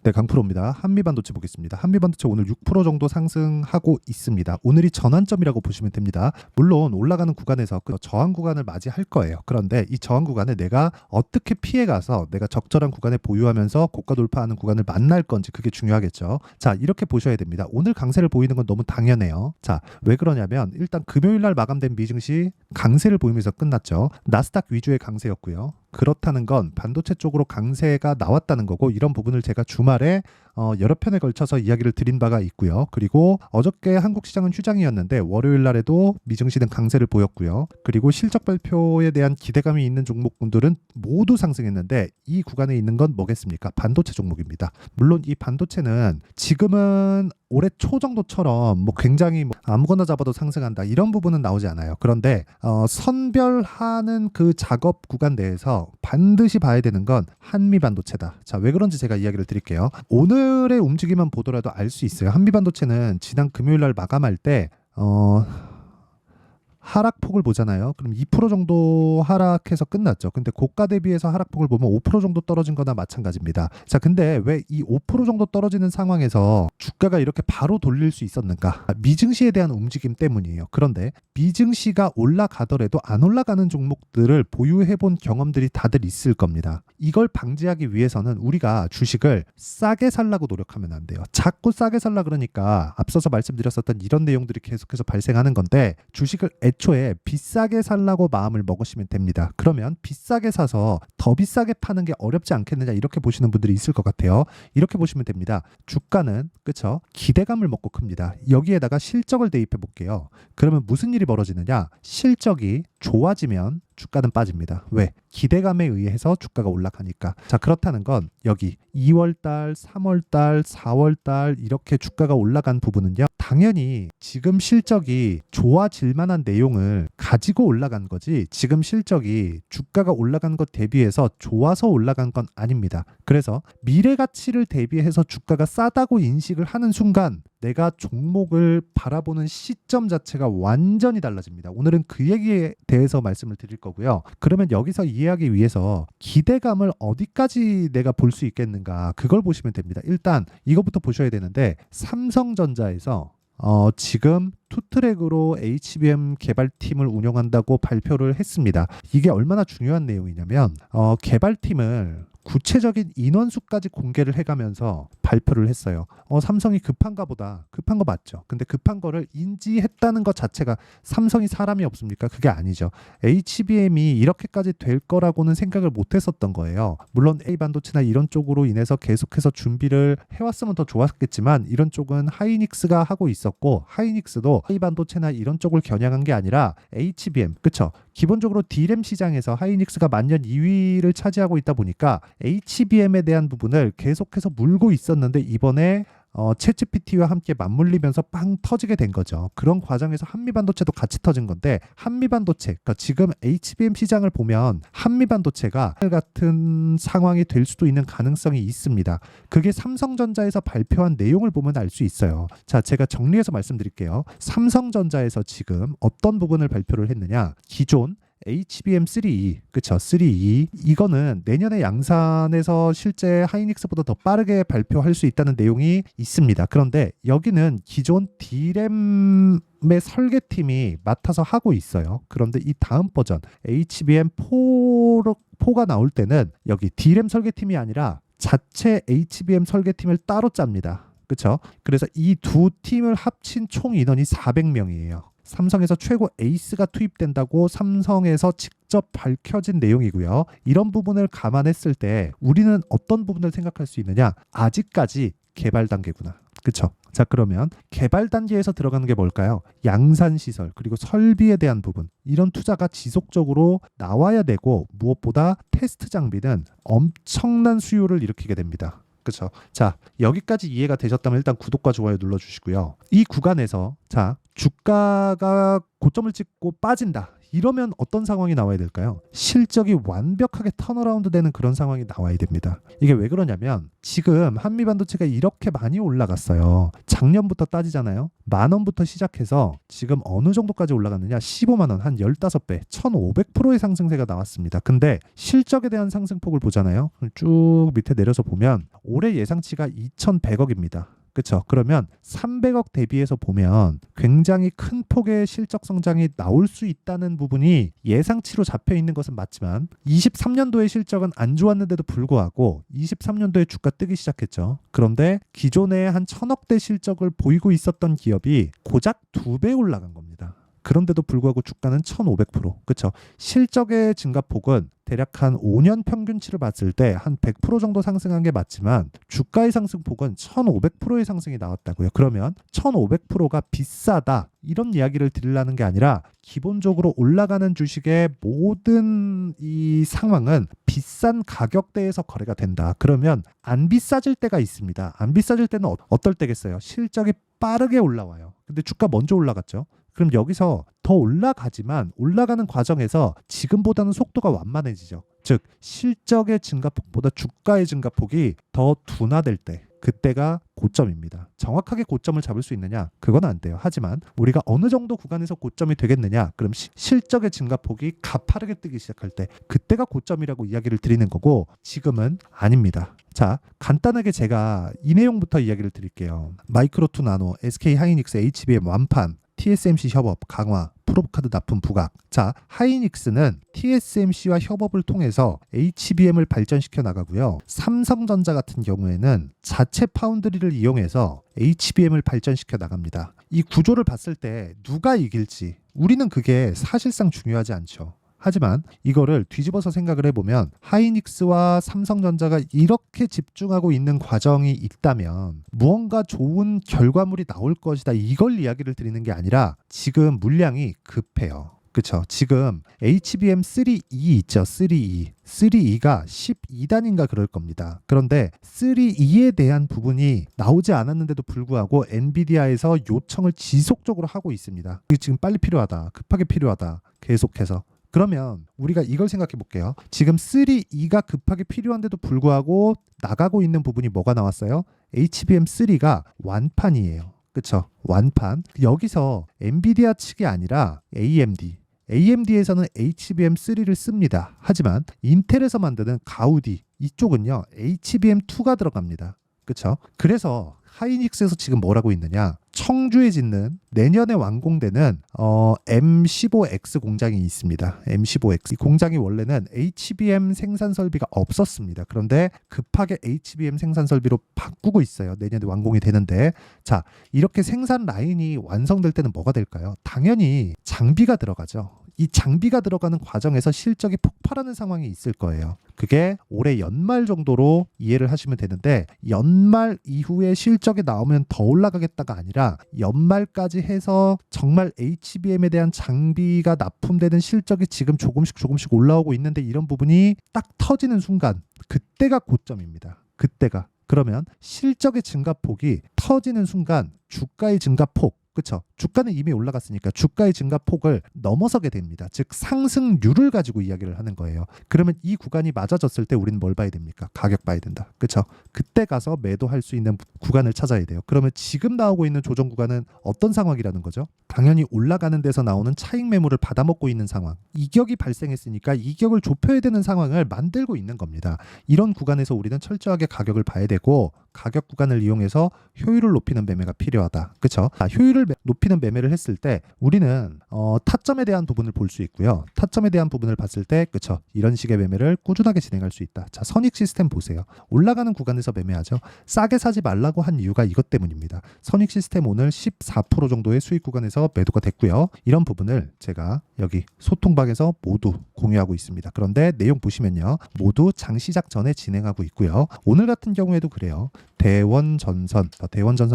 네, 강프로입니다. 한미반도체 보겠습니다. 한미반도체 오늘 6% 정도 상승하고 있습니다. 오늘이 전환점이라고 보시면 됩니다. 물론 올라가는 구간에서 그 저항 구간을 맞이할 거예요. 그런데 이 저항 구간에 내가 어떻게 피해가서 내가 적절한 구간에 보유하면서 고가 돌파하는 구간을 만날 건지 그게 중요하겠죠. 자, 이렇게 보셔야 됩니다. 오늘 강세를 보이는 건 너무 당연해요. 자, 왜 그러냐면 일단 금요일 날 마감된 미증시 강세를 보이면서 끝났죠. 나스닥 위주의 강세였고요. 그렇다는 건 반도체 쪽으로 강세가 나왔다는 거고, 이런 부분을 제가 주말에 여러 편에 걸쳐서 이야기를 드린 바가 있고요. 그리고 어저께 한국 시장은 휴장이었는데 월요일 날에도 미증시는 강세를 보였고요. 그리고 실적 발표에 대한 기대감이 있는 종목군들은 모두 상승했는데 이 구간에 있는 건 뭐겠습니까? 반도체 종목입니다. 물론 이 반도체는 지금은 올해 초 정도처럼 뭐 굉장히 아무거나 잡아도 상승한다 이런 부분은 나오지 않아요. 그런데 선별하는 그 작업 구간 내에서 반드시 봐야 되는 건 한미 반도체다. 자, 왜 그런지 제가 이야기를 드릴게요. 오늘의 움직임만 보더라도 알 수 있어요. 한미 반도체는 지난 금요일 날 마감할 때 하락폭을 보잖아요. 그럼 2% 정도 하락해서 끝났죠. 근데 고가 대비해서 하락폭을 보면 5% 정도 떨어진 거나 마찬가지입니다. 자, 근데 왜 이 5% 정도 떨어지는 상황에서 주가가 이렇게 바로 돌릴 수 있었는가? 미증시에 대한 움직임 때문이에요. 그런데 미증시가 올라가더라도 안 올라가는 종목들을 보유해본 경험들이 다들 있을 겁니다. 이걸 방지하기 위해서는 우리가 주식을 싸게 살라고 노력하면 안 돼요. 자꾸 싸게 살라 그러니까 앞서서 말씀드렸었던 이런 내용들이 계속해서 발생하는 건데, 주식을 애초에 비싸게 살라고 마음을 먹으시면 됩니다. 그러면 비싸게 사서 더 비싸게 파는 게 어렵지 않겠느냐 이렇게 보시는 분들이 있을 것 같아요. 이렇게 보시면 됩니다. 주가는 그쵸? 기대감을 먹고 큽니다. 여기에다가 실적을 대입해 볼게요. 그러면 무슨 일이 벌어지느냐? 실적이 좋아지면 주가는 빠집니다. 왜? 기대감에 의해서 주가가 올라가니까. 자, 그렇다는 건 여기 2월달, 3월달, 4월달 이렇게 주가가 올라간 부분은요, 당연히 지금 실적이 좋아질 만한 내용을 가지고 올라간 거지, 지금 실적이 주가가 올라간 것 대비해서 좋아서 올라간 건 아닙니다. 그래서 미래 가치를 대비해서 주가가 싸다고 인식을 하는 순간 내가 종목을 바라보는 시점 자체가 완전히 달라집니다. 오늘은 그 얘기에 대해서 말씀을 드릴 거고요. 그러면 여기서 이해하기 위해서 기대감을 어디까지 내가 볼 수 있겠는가, 그걸 보시면 됩니다. 일단 이것부터 보셔야 되는데, 삼성전자에서 지금 투트랙으로 HBM 개발팀을 운영한다고 발표를 했습니다. 이게 얼마나 중요한 내용이냐면 개발팀을 구체적인 인원수까지 공개를 해가면서 발표를 했어요. 삼성이 급한가 보다. 급한 거 맞죠. 근데 급한 거를 인지했다는 것 자체가, 삼성이 사람이 없습니까? 그게 아니죠. HBM이 이렇게까지 될 거라고는 생각을 못 했었던 거예요. 물론 A반도체나 이런 쪽으로 인해서 계속해서 준비를 해왔으면 더 좋았겠지만, 이런 쪽은 하이닉스가 하고 있었고, 하이닉스도 A반도체나 이런 쪽을 겨냥한 게 아니라 HBM, 그쵸? 기본적으로 D램 시장에서 하이닉스가 만년 2위를 차지하고 있다 보니까 HBM에 대한 부분을 계속해서 물고 있었는데, 이번에 챗GPT와 함께 맞물리면서 빵 터지게 된 거죠. 그런 과정에서 한미반도체도 같이 터진 건데, 한미반도체, 그러니까 지금 HBM 시장을 보면 한미반도체가 같은 상황이 될 수도 있는 가능성이 있습니다. 그게 삼성전자에서 발표한 내용을 보면 알 수 있어요. 자, 제가 정리해서 말씀드릴게요. 삼성전자에서 지금 어떤 부분을 발표를 했느냐? 기존 HBM3E, 그쵸? 3E. 이거는 내년에 양산에서 실제 하이닉스보다 더 빠르게 발표할 수 있다는 내용이 있습니다. 그런데 여기는 기존 D램의 설계팀이 맡아서 하고 있어요. 그런데 이 다음 버전 HBM4가 나올 때는 여기 D램 설계팀이 아니라 자체 HBM 설계팀을 따로 짭니다. 그쵸? 그래서 이 두 팀을 합친 총 인원이 400명이에요. 삼성에서 최고 에이스가 투입된다고 삼성에서 직접 밝혀진 내용이고요. 이런 부분을 감안했을 때 우리는 어떤 부분을 생각할 수 있느냐? 아직까지 개발 단계구나. 그쵸? 자, 그러면 개발 단계에서 들어가는 게 뭘까요? 양산 시설, 그리고 설비에 대한 부분, 이런 투자가 지속적으로 나와야 되고, 무엇보다 테스트 장비는 엄청난 수요를 일으키게 됩니다. 그렇죠. 자, 여기까지 이해가 되셨다면 일단 구독과 좋아요 눌러주시고요. 이 구간에서 자, 주가가 고점을 찍고 빠진다, 이러면 어떤 상황이 나와야 될까요? 실적이 완벽하게 턴어라운드 되는 그런 상황이 나와야 됩니다. 이게 왜 그러냐면 지금 한미반도체가 이렇게 많이 올라갔어요. 작년부터 따지잖아요. 10,000원부터 시작해서 지금 어느 정도까지 올라갔느냐? 15만 원, 한 15배, 1,500%의 상승세가 나왔습니다. 근데 실적에 대한 상승폭을 보잖아요. 쭉 밑에 내려서 보면 올해 예상치가 2,100억입니다. 그렇죠. 그러면 300억 대비해서 보면 굉장히 큰 폭의 실적 성장이 나올 수 있다는 부분이 예상치로 잡혀 있는 것은 맞지만 23년도의 실적은 안 좋았는데도 불구하고 23년도에 주가 뜨기 시작했죠. 그런데 기존에 한 1,000억대 실적을 보이고 있었던 기업이 고작 2배 올라간 겁니다. 그런데도 불구하고 주가는 1,500%. 그렇죠. 실적의 증가폭은 대략 한 5년 평균치를 봤을 때 한 100% 정도 상승한 게 맞지만 주가의 상승폭은 1,500%의 상승이 나왔다고요. 그러면 1,500%가 비싸다. 이런 이야기를 드리려는 게 아니라 기본적으로 올라가는 주식의 모든 이 상황은 비싼 가격대에서 거래가 된다. 그러면 안 비싸질 때가 있습니다. 안 비싸질 때는 어떨 때겠어요? 실적이 빠르게 올라와요. 근데 주가 먼저 올라갔죠. 그럼 여기서 더 올라가지만 올라가는 과정에서 지금보다는 속도가 완만해지죠. 즉 실적의 증가폭보다 주가의 증가폭이 더 둔화될 때 그때가 고점입니다. 정확하게 고점을 잡을 수 있느냐? 그건 안 돼요. 하지만 우리가 어느 정도 구간에서 고점이 되겠느냐? 그럼 실적의 증가폭이 가파르게 뜨기 시작할 때 그때가 고점이라고 이야기를 드리는 거고 지금은 아닙니다. 자, 간단하게 제가 이 내용부터 이야기를 드릴게요. 마이크로투 나노, SK하이닉스, HBM 완판, TSMC 협업, 강화, 프로브카드 납품 부각. 자, 하이닉스는 TSMC와 협업을 통해서 HBM을 발전시켜 나가고요. 삼성전자 같은 경우에는 자체 파운드리를 이용해서 HBM을 발전시켜 나갑니다. 이 구조를 봤을 때 누가 이길지 우리는 그게 사실상 중요하지 않죠. 하지만 이거를 뒤집어서 생각을 해보면 하이닉스와 삼성전자가 이렇게 집중하고 있는 과정이 있다면 무언가 좋은 결과물이 나올 것이다. 이걸 이야기를 드리는 게 아니라 지금 물량이 급해요. 그렇죠. 지금 HBM3E 있죠. 3E. 3E가 12단인가 그럴 겁니다. 그런데 3E에 대한 부분이 나오지 않았는데도 불구하고 엔비디아에서 요청을 지속적으로 하고 있습니다. 이게 지금 빨리 필요하다. 급하게 필요하다. 계속해서. 그러면 우리가 이걸 생각해 볼게요. 지금 3E가 급하게 필요한데도 불구하고 나가고 있는 부분이 뭐가 나왔어요? HBM3가 완판이에요. 그렇죠? 완판. 여기서 엔비디아 측이 아니라 AMD에서는 HBM3를 씁니다. 하지만 인텔에서 만드는 가우디 이쪽은요. HBM2가 들어갑니다. 그렇죠? 그래서 하이닉스에서 지금 뭐라고 있느냐? 청주에 짓는 내년에 완공되는 M15X 공장이 있습니다. M15X. 이 공장이 원래는 HBM 생산 설비가 없었습니다. 그런데 급하게 HBM 생산 설비로 바꾸고 있어요. 내년에 완공이 되는데. 자, 이렇게 생산 라인이 완성될 때는 뭐가 될까요? 당연히 장비가 들어가죠. 이 장비가 들어가는 과정에서 실적이 폭발하는 상황이 있을 거예요. 그게 올해 연말 정도로 이해를 하시면 되는데 연말 이후에 실적이 나오면 더 올라가겠다가 아니라 연말까지 해서 정말 HBM에 대한 장비가 납품되는 실적이 지금 조금씩 올라오고 있는데 이런 부분이 딱 터지는 순간 그때가 고점입니다. 그때가. 그러면 실적의 증가폭이 터지는 순간 주가의 증가폭 그렇죠. 주가는 이미 올라갔으니까 주가의 증가폭을 넘어서게 됩니다. 즉 상승률을 가지고 이야기를 하는 거예요. 그러면 이 구간이 맞아졌을 때 우리는 뭘 봐야 됩니까? 가격 봐야 된다. 그렇죠. 그때 가서 매도할 수 있는 구간을 찾아야 돼요. 그러면 지금 나오고 있는 조정 구간은 어떤 상황이라는 거죠? 당연히 올라가는 데서 나오는 차익 매물을 받아먹고 있는 상황. 이격이 발생했으니까 이격을 좁혀야 되는 상황을 만들고 있는 겁니다. 이런 구간에서 우리는 철저하게 가격을 봐야 되고 가격 구간을 이용해서 효율을 높이는 매매가 필요하다. 그렇죠? 효율을 높이는 매매를 했을 때 우리는 타점에 대한 부분을 볼 수 있고요. 타점에 대한 부분을 봤을 때 그렇죠? 이런 식의 매매를 꾸준하게 진행할 수 있다. 자, 선익 시스템 보세요. 올라가는 구간에서 매매하죠. 싸게 사지 말라고 한 이유가 이것 때문입니다. 선익 시스템 오늘 14% 정도의 수익 구간에서 매도가 됐고요. 이런 부분을 제가 여기 소통방에서 모두 공유하고 있습니다. 그런데 내용 보시면요. 모두 장 시작 전에 진행하고 있고요. 오늘 같은 경우에도 그래요. 대원전선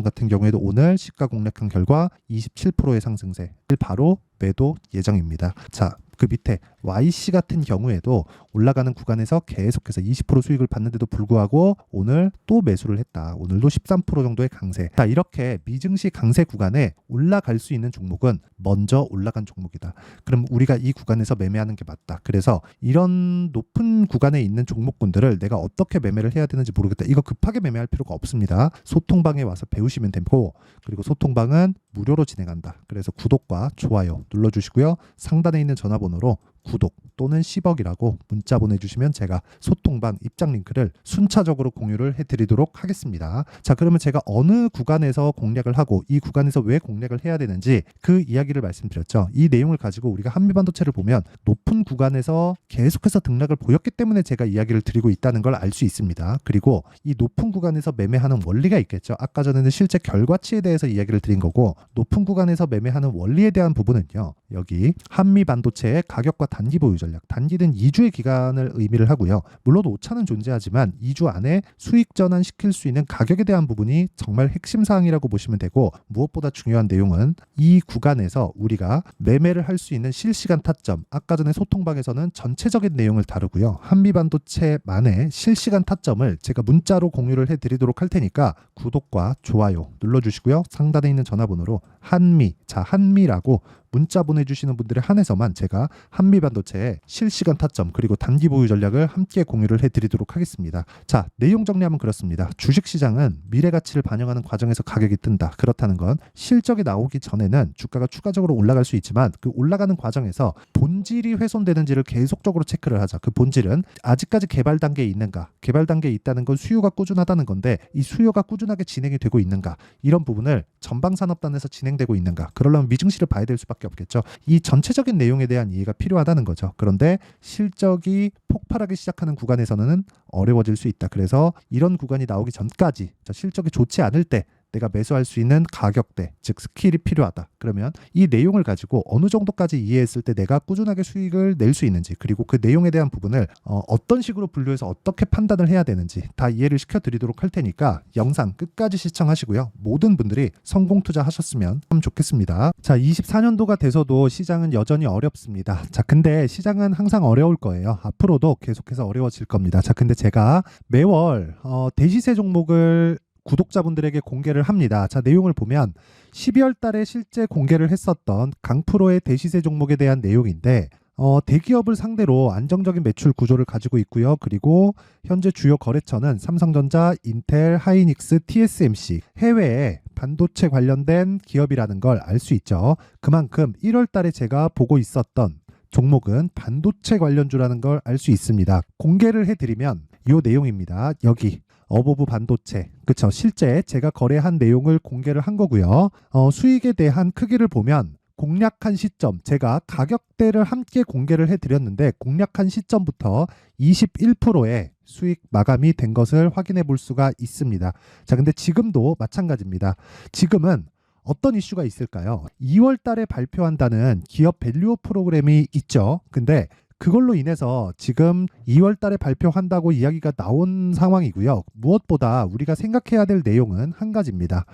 같은 경우에도 오늘 시가 공략한 결과 27%의 상승세 바로 매도 예정입니다. 자, 그 밑에 YC 같은 경우에도 올라가는 구간에서 계속해서 20% 수익을 받는데도 불구하고 오늘 또 매수를 했다. 오늘도 13% 정도의 강세. 자, 이렇게 미증시 강세 구간에 올라갈 수 있는 종목은 먼저 올라간 종목이다. 그럼 우리가 이 구간에서 매매하는 게 맞다. 그래서 이런 높은 구간에 있는 종목군들을 내가 어떻게 매매를 해야 되는지 모르겠다. 이거 급하게 매매할 필요가 없습니다. 소통방에 와서 배우시면 되고, 그리고 소통방은 무료로 진행한다. 그래서 구독과 좋아요 눌러주시고요. 상단에 있는 전화번호로 구독 또는 10억이라고 문자 보내주시면 제가 소통방 입장 링크를 순차적으로 공유를 해드리도록 하겠습니다. 자, 그러면 제가 어느 구간에서 공략을 하고 이 구간에서 왜 공략을 해야 되는지 그 이야기를 말씀드렸죠. 이 내용을 가지고 우리가 한미반도체를 보면 높은 구간에서 계속해서 등락을 보였기 때문에 제가 이야기를 드리고 있다는 걸 알 수 있습니다. 그리고 이 높은 구간에서 매매하는 원리가 있겠죠. 아까 전에는 실제 결과치에 대해서 이야기를 드린 거고, 높은 구간에서 매매하는 원리에 대한 부분은요, 여기 한미반도체의 가격과 단기 보유 전략, 단기는 2주의 기간을 의미를 하고요. 물론 오차는 존재하지만 2주 안에 수익 전환시킬 수 있는 가격에 대한 부분이 정말 핵심 사항이라고 보시면 되고, 무엇보다 중요한 내용은 이 구간에서 우리가 매매를 할 수 있는 실시간 타점, 아까 전에 소통방에서는 전체적인 내용을 다루고요. 한미반도체만의 실시간 타점을 제가 문자로 공유를 해드리도록 할 테니까 구독과 좋아요 눌러주시고요. 상단에 있는 전화번호로 한미라고 문자 보내주시는 분들에 한해서만 제가 한미반도체의 실시간 타점 그리고 단기 보유 전략을 함께 공유를 해드리도록 하겠습니다. 자, 내용 정리하면 그렇습니다. 주식시장은 미래 가치를 반영하는 과정에서 가격이 뜬다. 그렇다는 건 실적이 나오기 전에는 주가가 추가적으로 올라갈 수 있지만 그 올라가는 과정에서 본질이 훼손되는지를 계속적으로 체크를 하자. 그 본질은 아직까지 개발 단계에 있는가, 개발 단계에 있다는 건 수요가 꾸준하다는 건데 이 수요가 꾸준하게 진행이 되고 있는가, 이런 부분을 전방산업단에서 진행되고 있는가, 그러려면 미증시를 봐야 될 수밖에 없겠죠. 이 전체적인 내용에 대한 이해가 필요하다는 거죠. 그런데 실적이 폭발하기 시작하는 구간에서는 어려워질 수 있다. 그래서 이런 구간이 나오기 전까지 실적이 좋지 않을 때 내가 매수할 수 있는 가격대, 즉 스킬이 필요하다. 그러면 이 내용을 가지고 어느 정도까지 이해했을 때 내가 꾸준하게 수익을 낼 수 있는지, 그리고 그 내용에 대한 부분을 어떤 식으로 분류해서 어떻게 판단을 해야 되는지 다 이해를 시켜드리도록 할 테니까 영상 끝까지 시청하시고요. 모든 분들이 성공 투자하셨으면 참 좋겠습니다. 자, 24년도가 돼서도 시장은 여전히 어렵습니다. 자, 근데 시장은 항상 어려울 거예요. 앞으로도 계속해서 어려워질 겁니다. 자, 근데 제가 매월 대시세 종목을 구독자분들에게 공개를 합니다. 자, 내용을 보면 12월 달에 실제 공개를 했었던 강프로의 대시세 종목에 대한 내용인데, 대기업을 상대로 안정적인 매출 구조를 가지고 있고요. 그리고 현재 주요 거래처는 삼성전자, 인텔, 하이닉스, TSMC, 해외에 반도체 관련된 기업이라는 걸 알 수 있죠. 그만큼 1월 달에 제가 보고 있었던 종목은 반도체 관련주라는 걸 알 수 있습니다. 공개를 해드리면 이 내용입니다. 여기 어보브 반도체, 그쵸? 실제 제가 거래한 내용을 공개를 한 거고요. 수익에 대한 크기를 보면 공략한 시점, 제가 가격대를 함께 공개를 해드렸는데 공략한 시점부터 21%의 수익 마감이 된 것을 확인해 볼 수가 있습니다. 자, 근데 지금도 마찬가지입니다. 지금은 어떤 이슈가 있을까요? 2월 달에 발표한다는 기업 밸류업 프로그램이 있죠. 근데 그걸로 인해서 지금 2월 달에 발표한다고 이야기가 나온 상황이고요. 무엇보다 우리가 생각해야 될 내용은 한 가지입니다.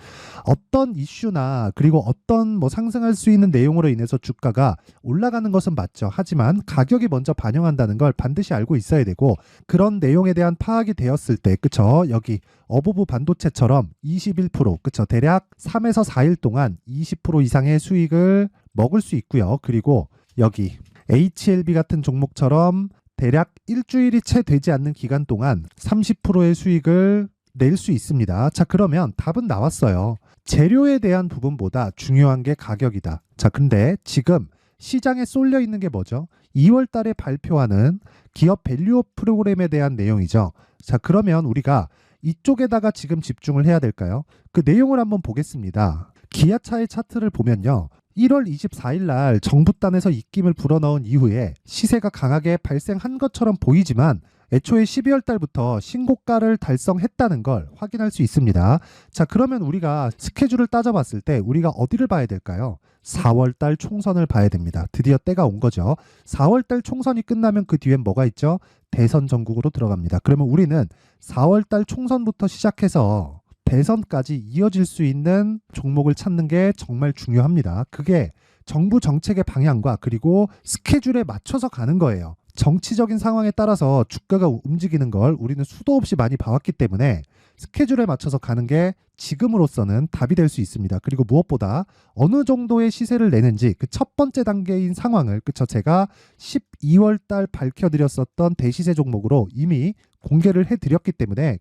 어떤 이슈나 그리고 어떤 상승할 수 있는 내용으로 인해서 주가가 올라가는 것은 맞죠. 하지만 가격이 먼저 반영한다는 걸 반드시 알고 있어야 되고, 그런 내용에 대한 파악이 되었을 때, 그쵸? 여기 어보브 반도체처럼 21%, 그쵸? 대략 3에서 4일 동안 20% 이상의 수익을 먹을 수 있고요. 그리고 여기 HLB 같은 종목처럼 대략 일주일이 채 되지 않는 기간 동안 30%의 수익을 낼 수 있습니다. 자, 그러면 답은 나왔어요. 재료에 대한 부분보다 중요한 게 가격이다. 자, 근데 지금 시장에 쏠려 있는 게 뭐죠? 2월 달에 발표하는 기업 밸류업 프로그램에 대한 내용이죠. 자, 그러면 우리가 이쪽에다가 지금 집중을 해야 될까요? 그 내용을 한번 보겠습니다. 기아차의 차트를 보면요. 1월 24일 날 정부단에서 입김을 불어넣은 이후에 시세가 강하게 발생한 것처럼 보이지만 애초에 12월 달부터 신고가를 달성했다는 걸 확인할 수 있습니다. 자, 그러면 우리가 스케줄을 따져봤을 때 우리가 어디를 봐야 될까요? 4월 달 총선을 봐야 됩니다. 드디어 때가 온 거죠. 4월 달 총선이 끝나면 그 뒤엔 뭐가 있죠? 대선 전국으로 들어갑니다. 그러면 우리는 4월 달 총선부터 시작해서 대선까지 이어질 수 있는 종목을 찾는 게 정말 중요합니다. 그게 정부 정책의 방향과 그리고 스케줄에 맞춰서 가는 거예요. 정치적인 상황에 따라서 주가가 움직이는 걸 우리는 수도 없이 많이 봐왔기 때문에 스케줄에 맞춰서 가는 게 지금으로서는 답이 될 수 있습니다. 그리고 무엇보다 어느 정도의 시세를 내는지 그 첫 번째 단계인 상황을 제가 12월 달 밝혀드렸었던 대시세 종목으로 이미 공개를 해드렸기 때문에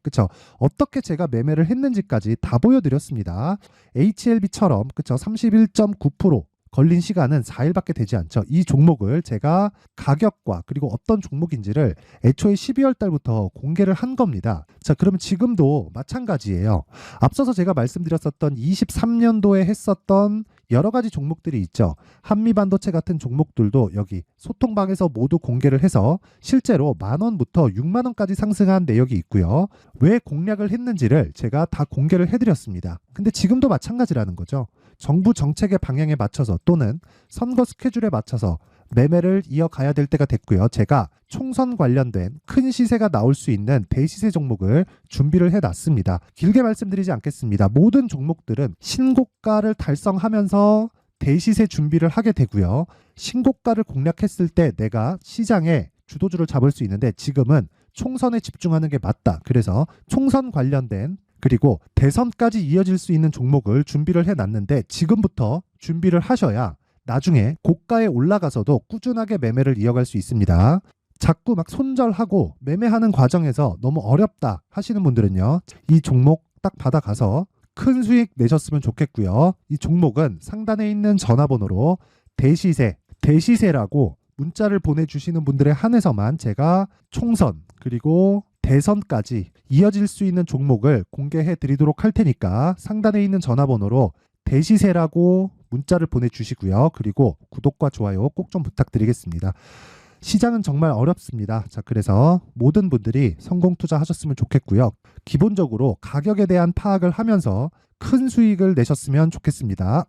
어떻게 제가 매매를 했는지까지 다 보여드렸습니다. HLB처럼 31.9% 걸린 시간은 4일밖에 되지 않죠. 이 종목을 제가 가격과 그리고 어떤 종목인지를 애초에 12월 달부터 공개를 한 겁니다. 자, 그러면 지금도 마찬가지예요. 앞서서 제가 말씀드렸었던 23년도에 했었던 여러 가지 종목들이 있죠. 한미반도체 같은 종목들도 여기 소통방에서 모두 공개를 해서 실제로 10,000원부터 60,000원까지 상승한 내역이 있고요. 왜 공략을 했는지를 제가 다 공개를 해드렸습니다. 근데 지금도 마찬가지라는 거죠. 정부 정책의 방향에 맞춰서 또는 선거 스케줄에 맞춰서 매매를 이어가야 될 때가 됐고요. 제가 총선 관련된 큰 시세가 나올 수 있는 대시세 종목을 준비를 해놨습니다. 길게 말씀드리지 않겠습니다. 모든 종목들은 신고가를 달성하면서 대시세 준비를 하게 되고요. 신고가를 공략했을 때 내가 시장에 주도주를 잡을 수 있는데 지금은 총선에 집중하는 게 맞다. 그래서 총선 관련된 그리고 대선까지 이어질 수 있는 종목을 준비를 해놨는데 지금부터 준비를 하셔야 나중에 고가에 올라가서도 꾸준하게 매매를 이어갈 수 있습니다. 자꾸 막 손절하고 매매하는 과정에서 너무 어렵다 하시는 분들은요. 이 종목 딱 받아가서 큰 수익 내셨으면 좋겠고요. 이 종목은 상단에 있는 전화번호로 대시세라고 문자를 보내주시는 분들에 한해서만 제가 총선 그리고 대선까지 이어질 수 있는 종목을 공개해 드리도록 할 테니까 상단에 있는 전화번호로 대시세라고 문자를 보내주시고요. 그리고 구독과 좋아요 꼭 좀 부탁드리겠습니다. 시장은 정말 어렵습니다. 자, 그래서 모든 분들이 성공 투자하셨으면 좋겠고요. 기본적으로 가격에 대한 파악을 하면서 큰 수익을 내셨으면 좋겠습니다.